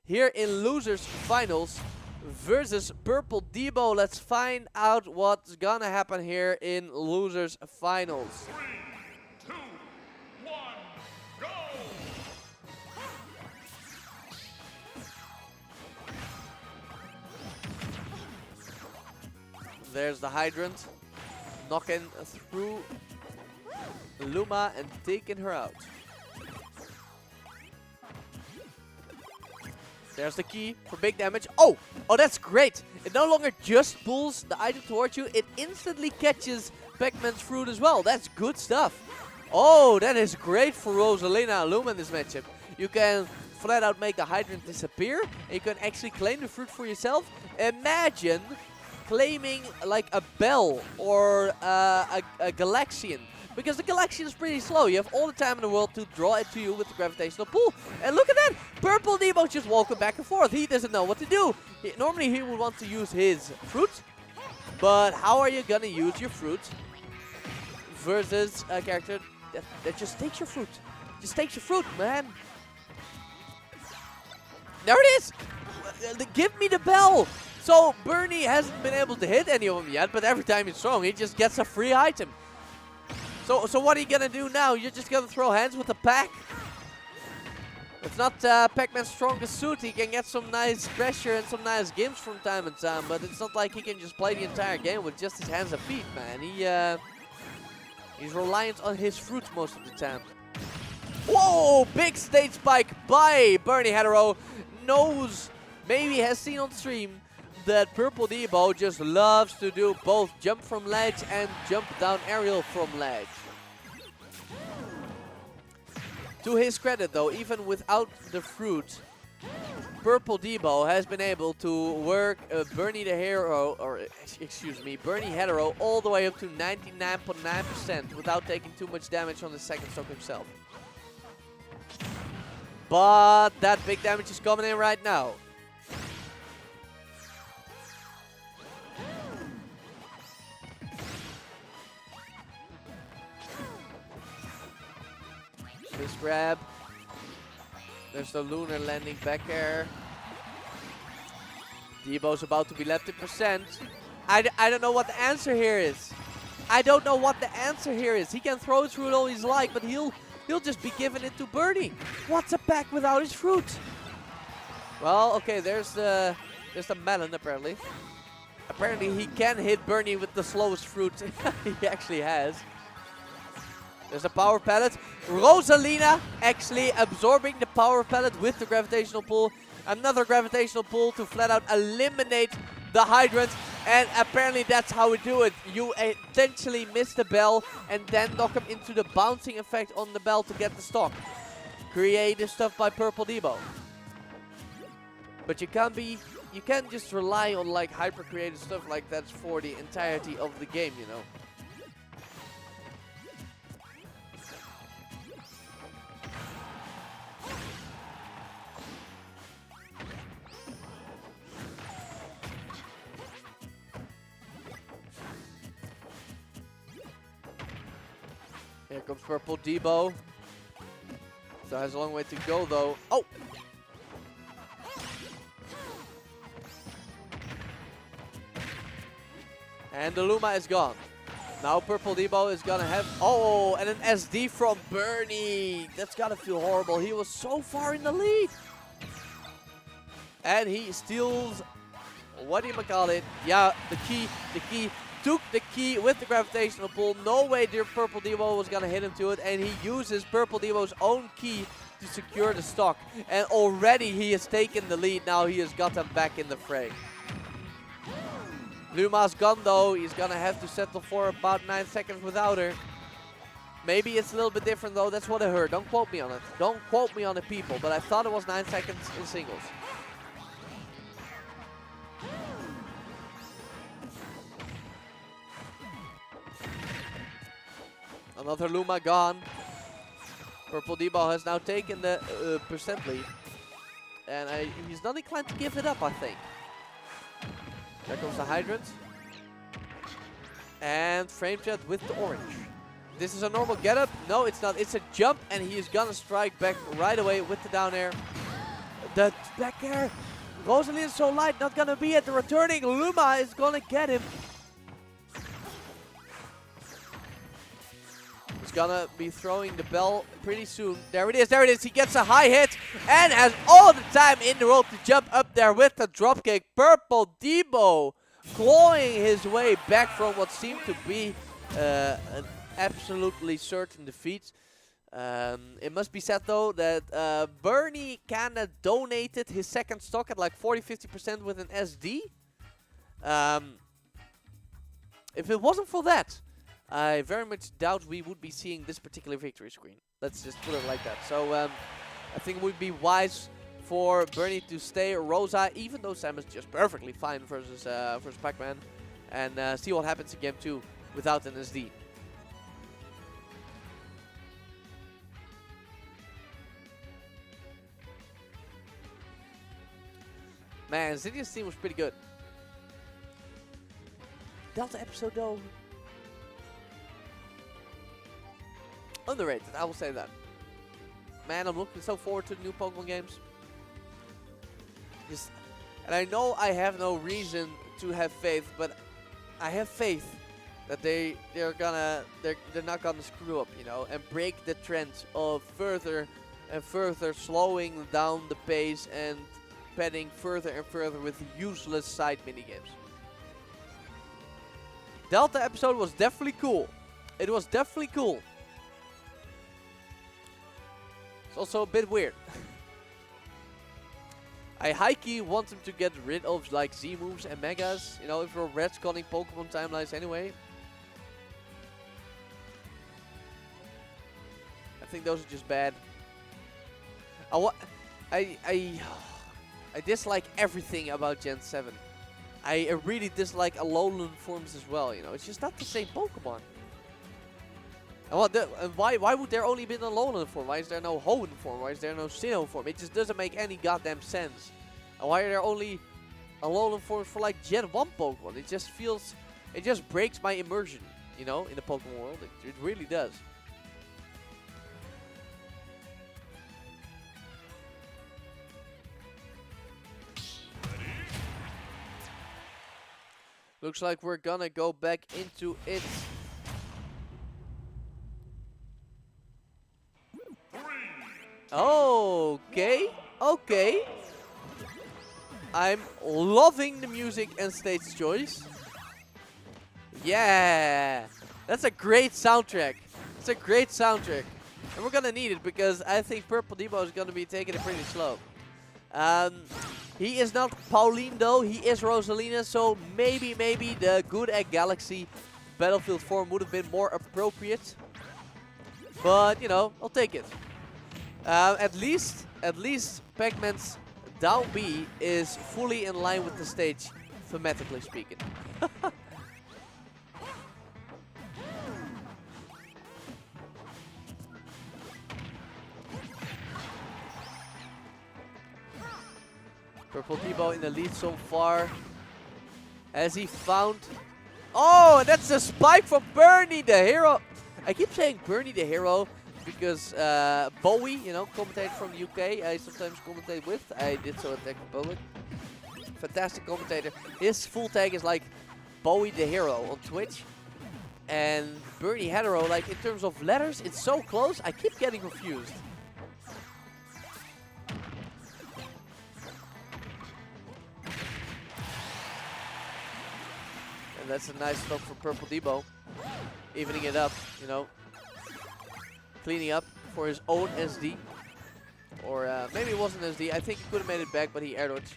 here in Losers Finals versus Purpledebo. Let's find out what's gonna happen here in Losers Finals. 3, 2, 1, go! There's the hydrant, knocking through Luma and taking her out. There's the key for big damage. Oh, that's great. It no longer just pulls the item towards you. It instantly catches Pac-Man's fruit as well. That's good stuff. Oh, that is great for Rosalina and Luma in this matchup. You can flat out make the hydrant disappear. And you can actually claim the fruit for yourself. Imagine claiming like a bell or a Galaxian. Because the Galaxian is pretty slow. You have all the time in the world to draw it to you with the gravitational pull. And look at that! Purpledebo just walking back and forth. He doesn't know what to do. Normally he would want to use his fruit. But how are you going to use your fruit versus a character that just takes your fruit? Just takes your fruit, man. There it is! Give me the bell! So Bernie hasn't been able to hit any of them yet. But every time he's strong, he just gets a free item. So what are you gonna do now? You're just gonna throw hands with the pack? It's not Pac-Man's strongest suit. He can get some nice pressure and some nice games from time to time, but it's not like he can just play the entire game with just his hands and feet, man. He's reliant on his fruit most of the time. Whoa! Big stage spike by Bernihetero. Knows, maybe has seen on stream that Purpledebo just loves to do both jump from ledge and jump down aerial from ledge. To his credit though, even without the fruit, Purpledebo has been able to work Bernihetero all the way up to 99.9% without taking too much damage on the second stock himself. But that big damage is coming in right now. This grab. There's the lunar landing back air. Debo's about to be left in percent. I don't know what the answer here is. I don't know what the answer here is. He can throw his fruit all he's like, but he'll just be giving it to Bernie. What's a pack without his fruit? Well, okay, there's the melon apparently. Apparently he can hit Bernie with the slowest fruit he actually has. There's a power pellet. Rosalina actually absorbing the power pellet with the gravitational pull. Another gravitational pull to flat out eliminate the hydrant. And apparently that's how we do it. You intentionally miss the bell and then knock him into the bouncing effect on the bell to get the stock. Creative stuff by Purpledebo. But you can't just rely on like hyper creative stuff like that for the entirety of the game, you know. Here comes Purpledebo. So has a long way to go though. Oh! And the Luma is gone. Now Purpledebo is gonna have... Oh! And an SD from Bernie! That's gotta feel horrible. He was so far in the lead! And he steals... What do you call it? Yeah, the key. Took the key with the gravitational pull. No way dear Purpledebo was gonna hit him to it, and he uses Purpledebo's own key to secure the stock. And already he has taken the lead. Now he has got them back in the fray. Luma's gone though. He's gonna have to settle for about 9 seconds without her. Maybe it's a little bit different though. That's what I heard. Don't quote me on it. Don't quote me on it, people. But I thought it was 9 seconds in singles. Another Luma gone. Purpledebo has now taken the percent lead. And he's not inclined to give it up, I think. There comes the hydrant. And frame trap with the orange. This is a normal getup. No, it's not. It's a jump, and he is gonna strike back right away with the down air. The back air. Rosalina is so light, not gonna be it. The returning Luma is gonna get him. He's gonna be throwing the bell pretty soon. There it is, there it is. He gets a high hit and has all the time in the world to jump up there with the dropkick. Purpledebo clawing his way back from what seemed to be an absolutely certain defeat. It must be said though that Bernie kinda donated his second stock at like 40-50% with an SD. If it wasn't for that, I very much doubt we would be seeing this particular victory screen. Let's just put it like that. So I think it would be wise for Bernie to stay Rosa, even though Sam is just perfectly fine versus Pac-Man, and see what happens in game 2 without an SD. Man, Zinnia's team was pretty good. Delta episode though, underrated, I will say that. Man, I'm looking so forward to the new Pokemon games. And I know I have no reason to have faith, but I have faith that they're not gonna screw up, you know, and break the trend of further and further slowing down the pace and padding further and further with useless side minigames. Delta episode was definitely cool. It was definitely cool. It's also a bit weird. I high-key want them to get rid of like Z moves and megas, you know, if we're retconning Pokemon timelines anyway. I think those are just bad. I dislike everything about Gen 7. I really dislike Alolan forms as well, you know. It's just not the same Pokemon. And why would there only be an Alolan form? Why is there no Hoenn form? Why is there no Sinnoh form? It just doesn't make any goddamn sense. And why are there only Alolan forms for like Gen 1 Pokemon? It just feels, it just breaks my immersion, you know, in the Pokemon world. It really does. Looks like we're gonna go back into it. Okay, okay. I'm loving the music and stage choice. Yeah, that's a great soundtrack. It's a great soundtrack. And we're gonna need it because I think Purpledebo is gonna be taking it pretty slow. He is not Pauline though, he is Rosalina, so maybe the Good Egg Galaxy Battlefield form would have been more appropriate. But, you know, I'll take it. At least Pac-Man's down B is fully in line with the stage, thematically speaking. Purpledebo in the lead so far. Has he found... Oh, and that's a spike from Bernihetero. I keep saying Bernihetero because Bowie, you know, commentator from the UK, I sometimes commentate with. I did so at Tech Republic. Fantastic commentator. His full tag is like Bowie the Hero on Twitch. And Bernihetero, like in terms of letters, it's so close, I keep getting confused. And that's a nice stop for Purpledebo. Evening it up, you know. Cleaning up for his own SD. Or maybe it wasn't SD. I think he could have made it back, but he air dodged.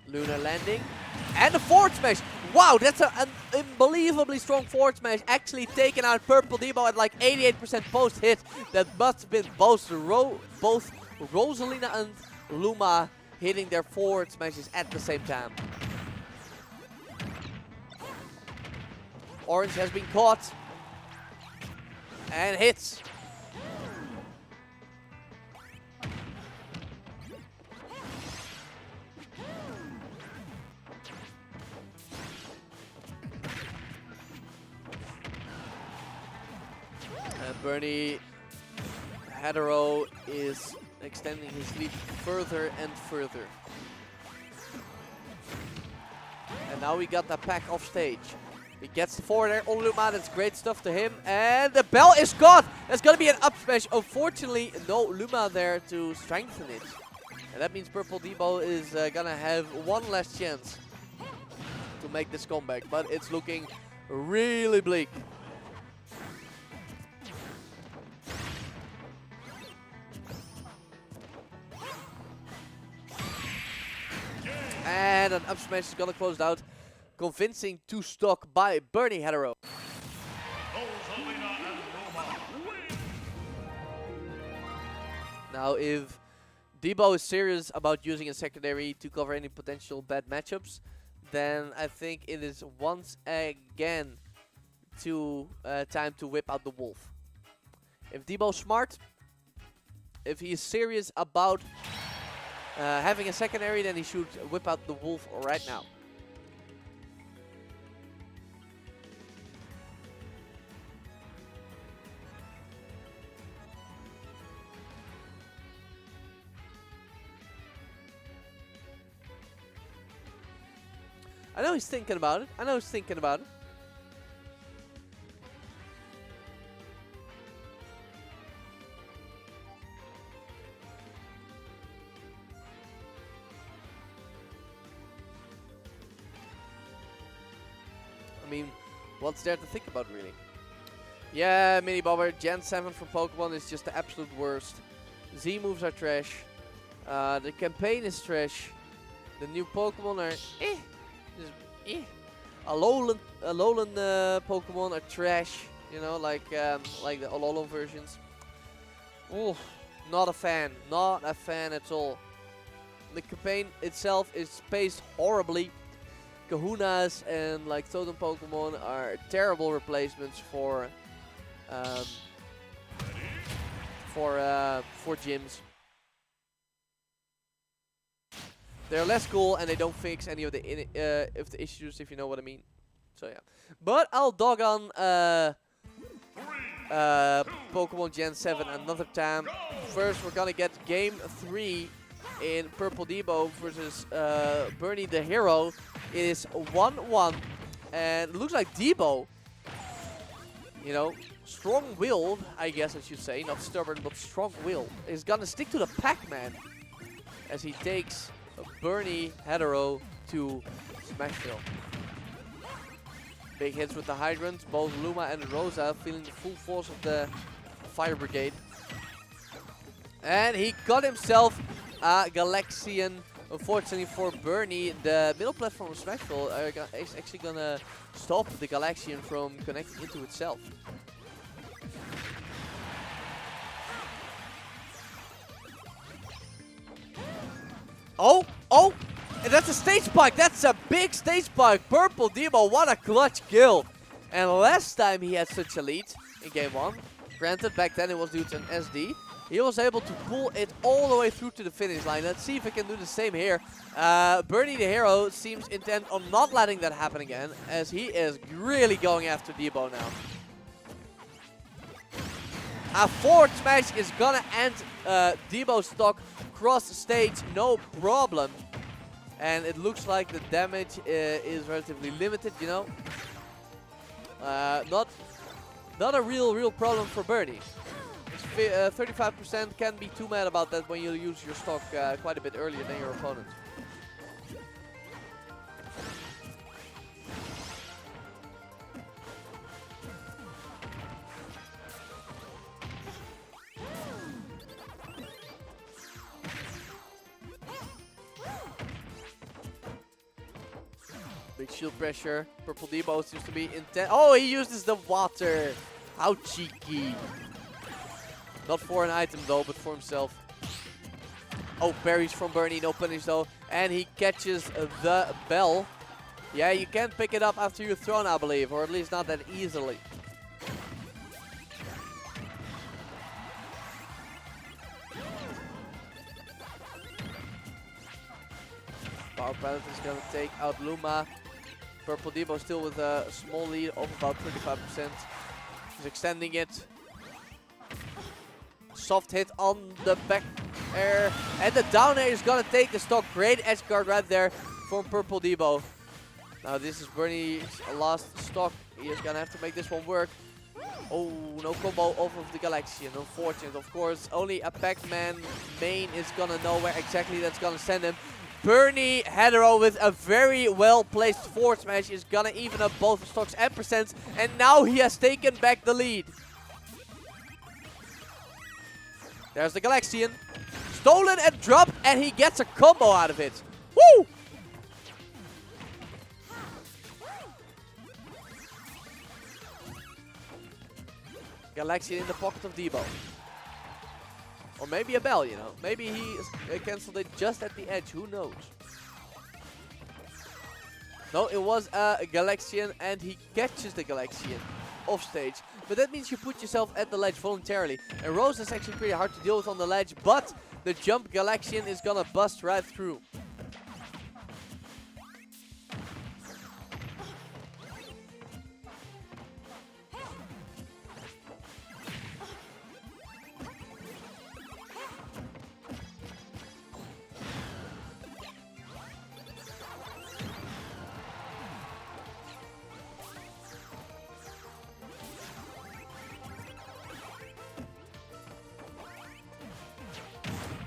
Luna landing. And a forward smash. Wow, that's an unbelievably strong forward smash. Actually taking out Purpledebo at like 88% post hit. That must have been both Rosalina and Luma hitting their forward smashes at the same time. Orange has been caught. And hits. And Bernie Bernihetero is extending his lead further and further. And now we got the Pac off stage. He gets the forward air on Luma, that's great stuff to him. And the bell is caught! That's gonna be an up smash. Unfortunately, no Luma there to strengthen it. And that means Purpledebo is gonna have one last chance to make this comeback. But it's looking really bleak. And an up smash is gonna close it out. Convincing to stock by Bernihetero. Rosalina and Luma win. Now, if Debo is serious about using a secondary to cover any potential bad matchups, then I think it is once again time to whip out the Wolf. If Debo's smart, if he is serious about having a secondary, then he should whip out the Wolf right now. I know he's thinking about it. I know he's thinking about it. I mean, what's there to think about, really? Yeah, Mini Bobber, Gen 7 from Pokemon is just the absolute worst. Z moves are trash. The campaign is trash. The new Pokemon are eh. Just, eh. Alolan Pokemon are trash, you know, like the Alolan versions. Ooh, not a fan at all. The campaign itself is paced horribly. Kahunas and like Totem Pokemon are terrible replacements for gyms. They're less cool and they don't fix any of the issues, if you know what I mean. So yeah, but I'll dog on Pokemon Gen 7 another time. First, we're gonna get Game 3 in Purpledebo versus Bernihetero. It is 1-1, and it looks like Debo, you know, strong-willed, I guess I should say, not stubborn, but strong-willed, is gonna stick to the Pac-Man as he takes Bernihetero to Smashville. Big hits with the Hydrant, both Luma and Rosa feeling the full force of the Fire Brigade. And he got himself a Galaxian. Unfortunately for Bernie, the middle platform of Smashville is actually gonna stop the Galaxian from connecting into itself. Oh, and that's a stage spike. That's a big stage spike. Purpledebo, what a clutch kill. And last time he had such a lead in game 1, granted back then it was due to an SD, he was able to pull it all the way through to the finish line. Let's see if he can do the same here. Bernihetero seems intent on not letting that happen again, as he is really going after Debo now. A forward smash is gonna end Debo's stock cross stage, no problem. And it looks like the damage is relatively limited, you know. Not a real problem for Bernie. 35%, can't be too mad about that when you use your stock quite a bit earlier than your opponent. Big shield pressure. Purpledebo seems to be intense. Oh, he uses the water. How cheeky. Not for an item though, but for himself. Oh, berries from Bernie, no punish though. And he catches the bell. Yeah, you can't pick it up after you're thrown, I believe. Or at least not that easily. Power Pallet is going to take out Luma. Purpledebo still with a small lead of about 35%. He's extending it. soft hit on the back air. And the down air is going to take the stock. Great edge guard right there from Purpledebo. Now this is Bernie's last stock. He is going to have to make this one work. Oh, no combo off of the Galaxian. Unfortunate, of course. Only a Pac-Man main is going to know where exactly that's going to send him. Bernihetero with a very well-placed forward smash is going to even up both stocks and percents. And now he has taken back the lead. There's the Galaxian. Stolen and dropped, and he gets a combo out of it. Woo! Galaxian in the pocket of Debo. Or maybe a bell, you know. Maybe he cancelled it just at the edge. Who knows? No, it was a Galaxian, and he catches the Galaxian off stage. But that means you put yourself at the ledge voluntarily. And Rose is actually pretty hard to deal with on the ledge, but the jump Galaxian is gonna bust right through.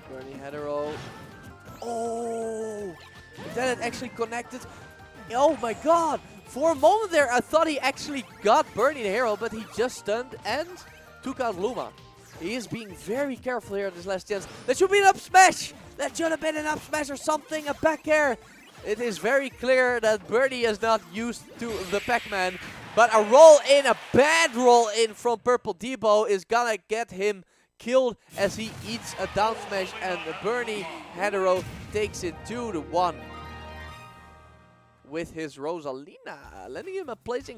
Bernihetero. Oh! That had actually connected. Oh my god! For a moment there, I thought he actually got Bernihetero, but he just stunned and took out Luma. He is being very careful here at this last chance. That should be an up smash! That should have been an up smash or something, a back air. It is very clear that Bernie is not used to the Pac-Man. But a roll in, a bad roll in from Purpledebo is gonna get him killed as he eats a down smash, and Bernihetero takes it 2-1 with his Rosalina, lending him a placing